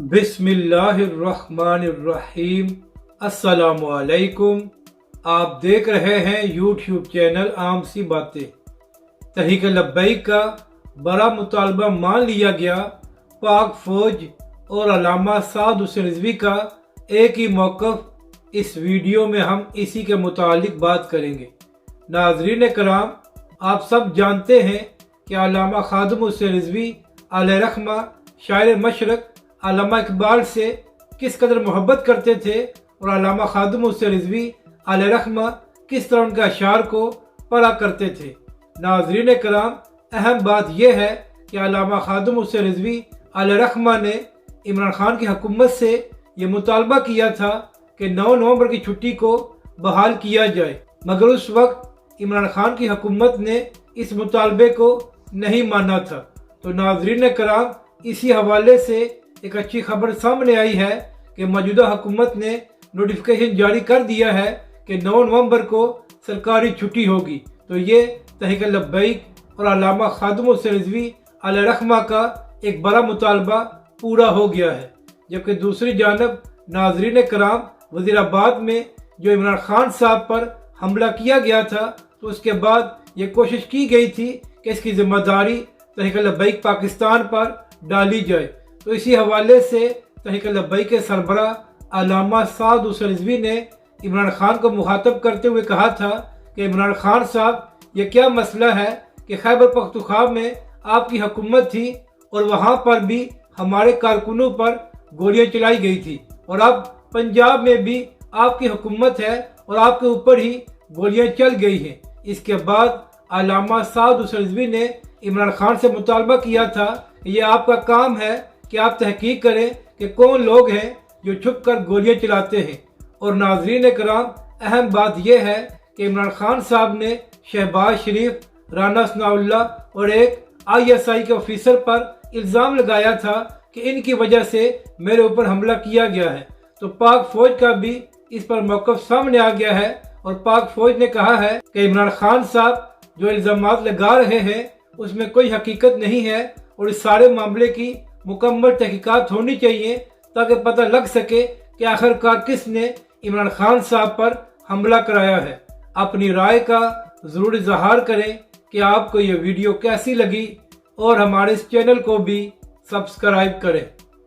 बिस्मिल्लाहिर्रहमानिर्रहीम। अस्सलामुअलैकुम। आप देख रहे हैं यूट्यूब चैनल आम सी बातें। तहरीक लब्बैक का बड़ा मुतालबा मान लिया गया। पाक फौज और अल्लामा साद हुसैन रिजवी का एक ही मौक़िफ़। इस वीडियो में हम इसी के मुतालिक बात करेंगे। नाज़रीन कराम, आप सब जानते हैं कि अल्लामा खादिम हुसैन रिजवी अलैहि रहमा शायर मशरक़ अल्लामा इकबाल से किस कदर मोहब्बत करते थे और अल्लामा खादिम हुसैन रिजवी अलैहि रहमा किस तरह उनके अशार को पढ़ा करते थे। नाज़रीन कराम, अहम बात यह है कि अल्लामा खादिम हुसैन रिजवी अलैहि रहमा ने इमरान खान की हुकूमत से ये मुतालबा किया था कि 9 नवंबर की छुट्टी को बहाल किया जाए, मगर उस वक्त इमरान खान की हुकूमत ने इस मुतालबे को नहीं माना था। तो नाज़रीन कराम, इसी हवाले से एक अच्छी खबर सामने आई है कि मौजूदा हुकूमत ने नोटिफिकेशन जारी कर दिया है कि 9 नवंबर को सरकारी छुट्टी होगी। तो ये तहरीक लब्बैक और अल्लामा खादिम हुसैन रिजवी अलैहि रहमा का एक बड़ा मुतालबा पूरा हो गया है। जबकि दूसरी जानब नाज़रीन कराम, वज़ीराबाद में जो इमरान खान साहब पर हमला किया गया था, तो उसके बाद ये कोशिश की गई थी कि इसकी जिम्मेदारी तहरीक लब्बैक पाकिस्तान पर डाली जाए। तो इसी हवाले से तहरीक लब्बैक के सरबराह अल्लामा साद हुसैन रिजवी ने इमरान खान को मुखातब करते हुए कहा था कि इमरान खान साहब, ये क्या मसला है कि खैबर पख्तूनख्वा में आपकी हुकूमत थी और वहाँ पर भी हमारे कारकुनों पर गोलियाँ चलाई गई थी, और अब पंजाब में भी आपकी हुकूमत है और आपके ऊपर ही गोलियाँ चल गई हैं। इसके बाद अल्लामा साद हुसैन रिजवी ने इमरान खान से मुतालबा किया था कि ये आपका काम है कि आप तहकीक करें कि कौन लोग हैं जो छुप कर गोलियाँ चलाते हैं। और नाज़रीन कराम, अहम बात यह है कि इमरान खान साहब ने शहबाज शरीफ, राना सनाउल्लाह और एक ISI के ऑफिसर पर इल्ज़ाम लगाया था कि इनकी वजह से मेरे ऊपर हमला किया गया है। तो पाक फौज का भी इस पर मौक़िफ़ सामने आ गया है और पाक फौज ने कहा है कि इमरान खान साहब जो इल्ज़ामात लगा रहे हैं उसमें कोई हकीकत नहीं है और इस सारे मामले की मुकम्मल तहकीकात होनी चाहिए ताकि पता लग सके कि आखिरकार किसने इमरान खान साहब पर हमला कराया है। अपनी राय का ज़रूर इज़हार करें कि आपको ये वीडियो कैसी लगी और हमारे इस चैनल को भी सब्सक्राइब करें।